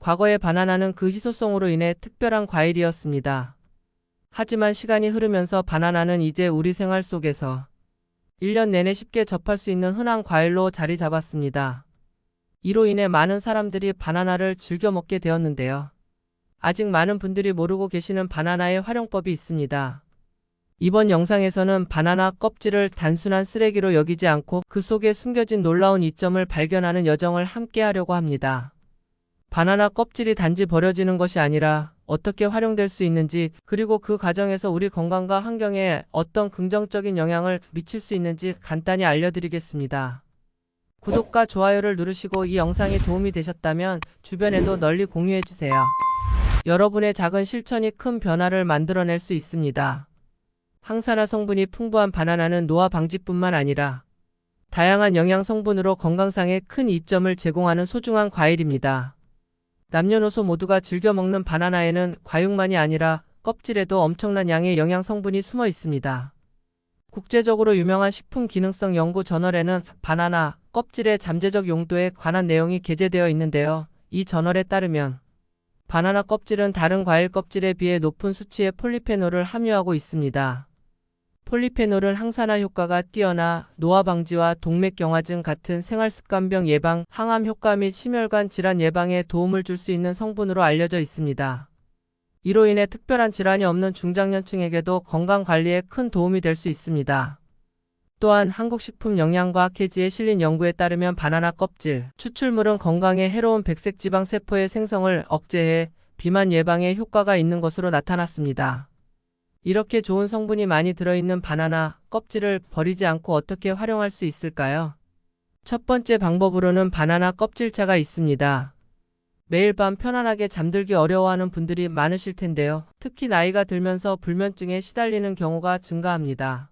과거의 바나나는 그 희소성으로 인해 특별한 과일이었습니다. 하지만 시간이 흐르면서 바나나는 이제 우리 생활 속에서 1년 내내 쉽게 접할 수 있는 흔한 과일로 자리 잡았습니다. 이로 인해 많은 사람들이 바나나를 즐겨 먹게 되었는데요. 아직 많은 분들이 모르고 계시는 바나나의 활용법이 있습니다. 이번 영상에서는 바나나 껍질을 단순한 쓰레기로 여기지 않고 그 속에 숨겨진 놀라운 이점을 발견하는 여정을 함께 하려고 합니다. 바나나 껍질이 단지 버려지는 것이 아니라 어떻게 활용될 수 있는지, 그리고 그 과정에서 우리 건강과 환경에 어떤 긍정적인 영향을 미칠 수 있는지 간단히 알려드리겠습니다. 구독과 좋아요를 누르시고 이 영상이 도움이 되셨다면 주변에도 널리 공유해주세요. 여러분의 작은 실천이 큰 변화를 만들어낼 수 있습니다. 항산화 성분이 풍부한 바나나는 노화 방지뿐만 아니라 다양한 영양 성분으로 건강상에 큰 이점을 제공하는 소중한 과일입니다. 남녀노소 모두가 즐겨 먹는 바나나에는 과육만이 아니라 껍질에도 엄청난 양의 영양 성분이 숨어 있습니다. 국제적으로 유명한 식품 기능성 연구 저널에는 바나나 껍질의 잠재적 용도에 관한 내용이 게재되어 있는데요. 이 저널에 따르면 바나나 껍질은 다른 과일 껍질에 비해 높은 수치의 폴리페놀을 함유하고 있습니다. 폴리페놀은 항산화 효과가 뛰어나 노화 방지와 동맥경화증 같은 생활습관병 예방, 항암 효과 및 심혈관 질환 예방에 도움을 줄 수 있는 성분으로 알려져 있습니다. 이로 인해 특별한 질환이 없는 중장년층에게도 건강관리에 큰 도움이 될 수 있습니다. 또한 한국식품영양과학회지에 실린 연구에 따르면 바나나 껍질 추출물은 건강에 해로운 백색지방 세포의 생성을 억제해 비만 예방에 효과가 있는 것으로 나타났습니다. 이렇게 좋은 성분이 많이 들어있는 바나나 껍질을 버리지 않고 어떻게 활용할 수 있을까요? 첫 번째 방법으로는 바나나 껍질차가 있습니다. 매일 밤 편안하게 잠들기 어려워하는 분들이 많으실 텐데요. 특히 나이가 들면서 불면증에 시달리는 경우가 증가합니다.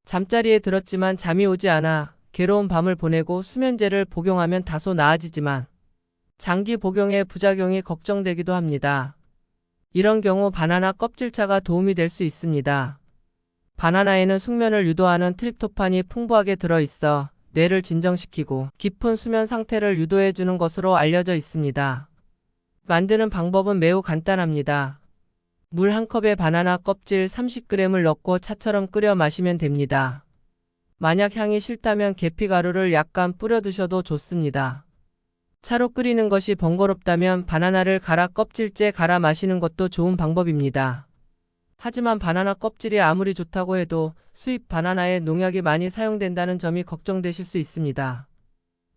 잠자리에 들었지만 잠이 오지 않아 괴로운 밤을 보내고 수면제를 복용하면 다소 나아지지만 장기 복용의 부작용이 걱정되기도 합니다. 이런 경우 바나나 껍질차가 도움이 될 수 있습니다. 바나나에는 숙면을 유도하는 트립토판이 풍부하게 들어있어 뇌를 진정시키고 깊은 수면 상태를 유도해주는 것으로 알려져 있습니다. 만드는 방법은 매우 간단합니다. 물 한 컵에 바나나 껍질 30g을 넣고 차처럼 끓여 마시면 됩니다. 만약 향이 싫다면 계피가루를 약간 뿌려 두셔도 좋습니다. 차로 끓이는 것이 번거롭다면 바나나를 갈아 껍질째 갈아 마시는 것도 좋은 방법입니다. 하지만 바나나 껍질이 아무리 좋다고 해도 수입 바나나에 농약이 많이 사용된다는 점이 걱정되실 수 있습니다.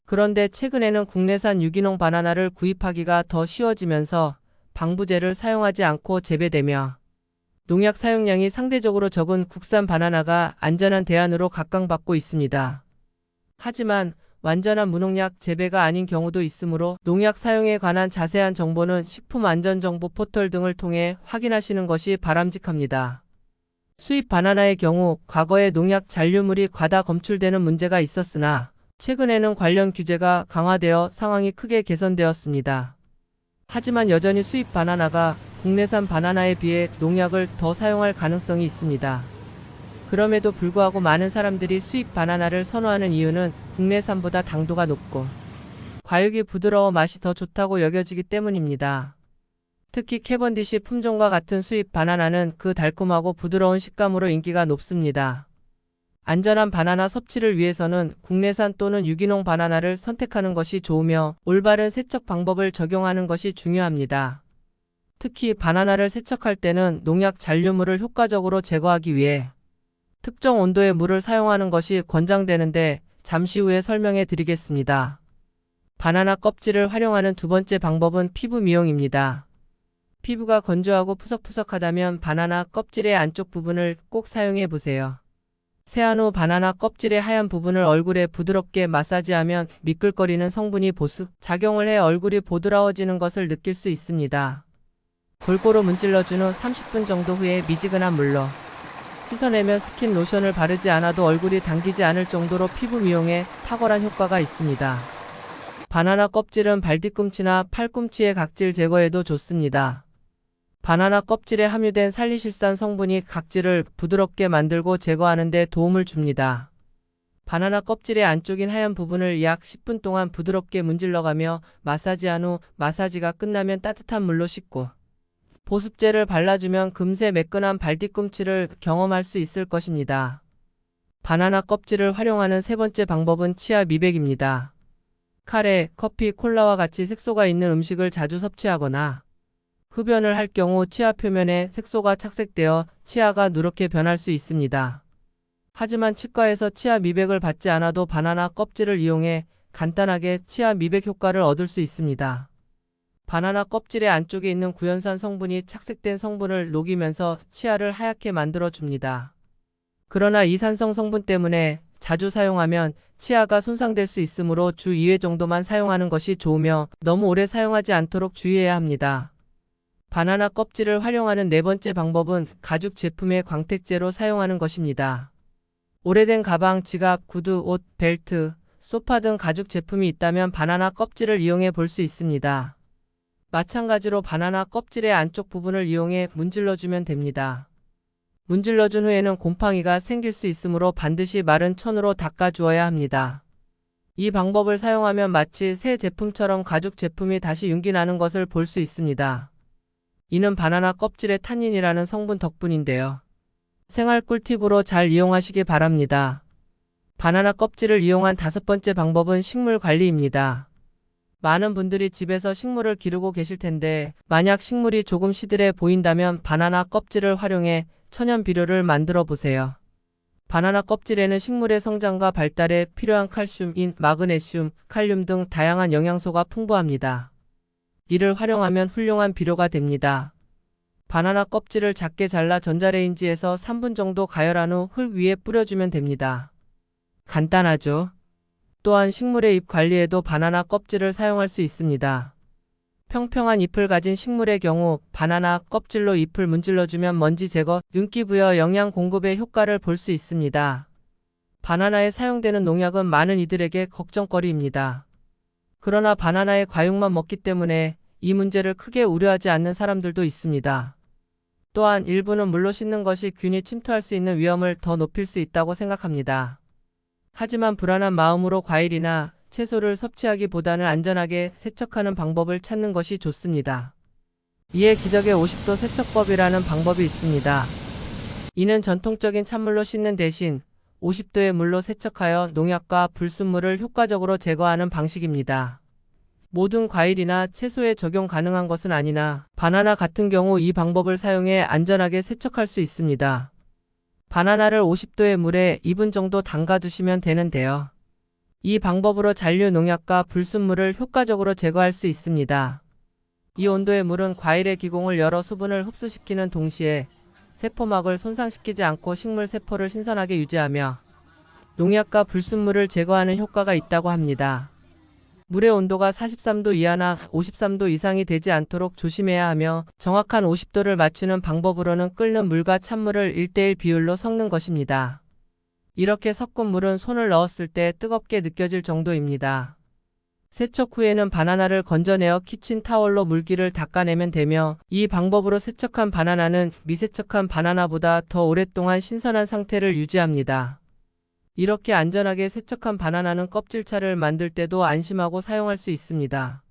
그런데 최근에는 국내산 유기농 바나나를 구입하기가 더 쉬워지면서 방부제를 사용하지 않고 재배되며 농약 사용량이 상대적으로 적은 국산 바나나가 안전한 대안으로 각광받고 있습니다. 하지만 완전한 무농약 재배가 아닌 경우도 있으므로 농약 사용에 관한 자세한 정보는 식품안전정보 포털 등을 통해 확인하시는 것이 바람직합니다. 수입 바나나의 경우 과거에 농약 잔류물이 과다 검출되는 문제가 있었으나 최근에는 관련 규제가 강화되어 상황이 크게 개선되었습니다. 하지만 여전히 수입 바나나가 국내산 바나나에 비해 농약을 더 사용할 가능성이 있습니다. 그럼에도 불구하고 많은 사람들이 수입 바나나를 선호하는 이유는 국내산보다 당도가 높고 과육이 부드러워 맛이 더 좋다고 여겨지기 때문입니다. 특히 캐번디시 품종과 같은 수입 바나나는 그 달콤하고 부드러운 식감으로 인기가 높습니다. 안전한 바나나 섭취를 위해서는 국내산 또는 유기농 바나나를 선택하는 것이 좋으며 올바른 세척 방법을 적용하는 것이 중요합니다. 특히 바나나를 세척할 때는 농약 잔류물을 효과적으로 제거하기 위해 특정 온도의 물을 사용하는 것이 권장되는데 잠시 후에 설명해 드리겠습니다. 바나나 껍질을 활용하는 두 번째 방법은 피부 미용입니다. 피부가 건조하고 푸석푸석하다면 바나나 껍질의 안쪽 부분을 꼭 사용해 보세요. 세안 후 바나나 껍질의 하얀 부분을 얼굴에 부드럽게 마사지하면 미끌거리는 성분이 보습 작용을 해 얼굴이 보드라워지는 것을 느낄 수 있습니다. 골고루 문질러준 후 30분 정도 후에 미지근한 물로 씻어내면 스킨 로션을 바르지 않아도 얼굴이 당기지 않을 정도로 피부 미용에 탁월한 효과가 있습니다. 바나나 껍질은 발뒤꿈치나 팔꿈치의 각질 제거에도 좋습니다. 바나나 껍질에 함유된 살리실산 성분이 각질을 부드럽게 만들고 제거하는 데 도움을 줍니다. 바나나 껍질의 안쪽인 하얀 부분을 약 10분 동안 부드럽게 문질러가며 마사지한 후 마사지가 끝나면 따뜻한 물로 씻고 보습제를 발라주면 금세 매끈한 발뒤꿈치를 경험할 수 있을 것입니다. 바나나 껍질을 활용하는 세 번째 방법은 치아 미백입니다. 카레, 커피, 콜라와 같이 색소가 있는 음식을 자주 섭취하거나 흡연을 할 경우 치아 표면에 색소가 착색되어 치아가 누렇게 변할 수 있습니다. 하지만 치과에서 치아 미백을 받지 않아도 바나나 껍질을 이용해 간단하게 치아 미백 효과를 얻을 수 있습니다. 바나나 껍질의 안쪽에 있는 구연산 성분이 착색된 성분을 녹이면서 치아를 하얗게 만들어줍니다. 그러나 이 산성 성분 때문에 자주 사용하면 치아가 손상될 수 있으므로 주 2회 정도만 사용하는 것이 좋으며 너무 오래 사용하지 않도록 주의해야 합니다. 바나나 껍질을 활용하는 네 번째 방법은 가죽 제품의 광택제로 사용하는 것입니다. 오래된 가방, 지갑, 구두, 옷, 벨트, 소파 등 가죽 제품이 있다면 바나나 껍질을 이용해 볼 수 있습니다. 마찬가지로 바나나 껍질의 안쪽 부분을 이용해 문질러주면 됩니다. 문질러준 후에는 곰팡이가 생길 수 있으므로 반드시 마른 천으로 닦아주어야 합니다. 이 방법을 사용하면 마치 새 제품처럼 가죽 제품이 다시 윤기 나는 것을 볼 수 있습니다. 이는 바나나 껍질의 탄닌이라는 성분 덕분인데요. 생활 꿀팁으로 잘 이용하시기 바랍니다. 바나나 껍질을 이용한 다섯 번째 방법은 식물 관리입니다. 많은 분들이 집에서 식물을 기르고 계실 텐데 만약 식물이 조금 시들해 보인다면 바나나 껍질을 활용해 천연 비료를 만들어 보세요. 바나나 껍질에는 식물의 성장과 발달에 필요한 칼슘, 인, 마그네슘, 칼륨 등 다양한 영양소가 풍부합니다. 이를 활용하면 훌륭한 비료가 됩니다. 바나나 껍질을 작게 잘라 전자레인지에서 3분 정도 가열한 후 흙 위에 뿌려주면 됩니다. 간단하죠? 또한 식물의 잎 관리에도 바나나 껍질을 사용할 수 있습니다. 평평한 잎을 가진 식물의 경우 바나나 껍질로 잎을 문질러주면 먼지 제거, 윤기 부여, 영양 공급의 효과를 볼 수 있습니다. 바나나에 사용되는 농약은 많은 이들에게 걱정거리입니다. 그러나 바나나의 과육만 먹기 때문에 이 문제를 크게 우려하지 않는 사람들도 있습니다. 또한 일부는 물로 씻는 것이 균이 침투할 수 있는 위험을 더 높일 수 있다고 생각합니다. 하지만 불안한 마음으로 과일이나 채소를 섭취하기보다는 안전하게 세척하는 방법을 찾는 것이 좋습니다. 이에 기적의 50도 세척법이라는 방법이 있습니다. 이는 전통적인 찬물로 씻는 대신 50도의 물로 세척하여 농약과 불순물을 효과적으로 제거하는 방식입니다. 모든 과일이나 채소에 적용 가능한 것은 아니나 바나나 같은 경우 이 방법을 사용해 안전하게 세척할 수 있습니다. 바나나를 50도의 물에 2분 정도 담가두시면 되는데요. 이 방법으로 잔류 농약과 불순물을 효과적으로 제거할 수 있습니다. 이 온도의 물은 과일의 기공을 열어 수분을 흡수시키는 동시에 세포막을 손상시키지 않고 식물 세포를 신선하게 유지하며 농약과 불순물을 제거하는 효과가 있다고 합니다. 물의 온도가 43도 이하나 53도 이상이 되지 않도록 조심해야 하며 정확한 50도를 맞추는 방법으로는 끓는 물과 찬물을 1:1 비율로 섞는 것입니다. 이렇게 섞은 물은 손을 넣었을 때 뜨겁게 느껴질 정도입니다. 세척 후에는 바나나를 건져내어 키친타월로 물기를 닦아내면 되며 이 방법으로 세척한 바나나는 미세척한 바나나보다 더 오랫동안 신선한 상태를 유지합니다. 이렇게 안전하게 세척한 바나나는 껍질차를 만들 때도 안심하고 사용할 수 있습니다.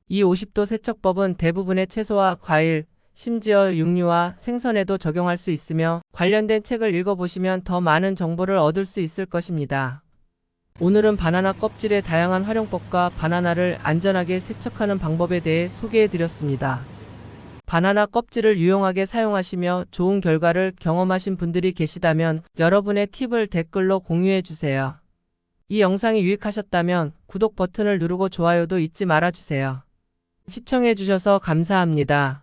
이 50도 세척법은 대부분의 채소와 과일, 심지어 육류와 생선에도 적용할 수 있으며 관련된 책을 읽어보시면 더 많은 정보를 얻을 수 있을 것입니다. 오늘은 바나나 껍질의 다양한 활용법과 바나나를 안전하게 세척하는 방법에 대해 소개해드렸습니다. 바나나 껍질을 유용하게 사용하시며 좋은 결과를 경험하신 분들이 계시다면 여러분의 팁을 댓글로 공유해주세요. 이 영상이 유익하셨다면 구독 버튼을 누르고 좋아요도 잊지 말아주세요. 시청해주셔서 감사합니다.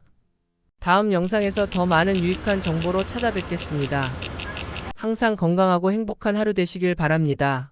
다음 영상에서 더 많은 유익한 정보로 찾아뵙겠습니다. 항상 건강하고 행복한 하루 되시길 바랍니다.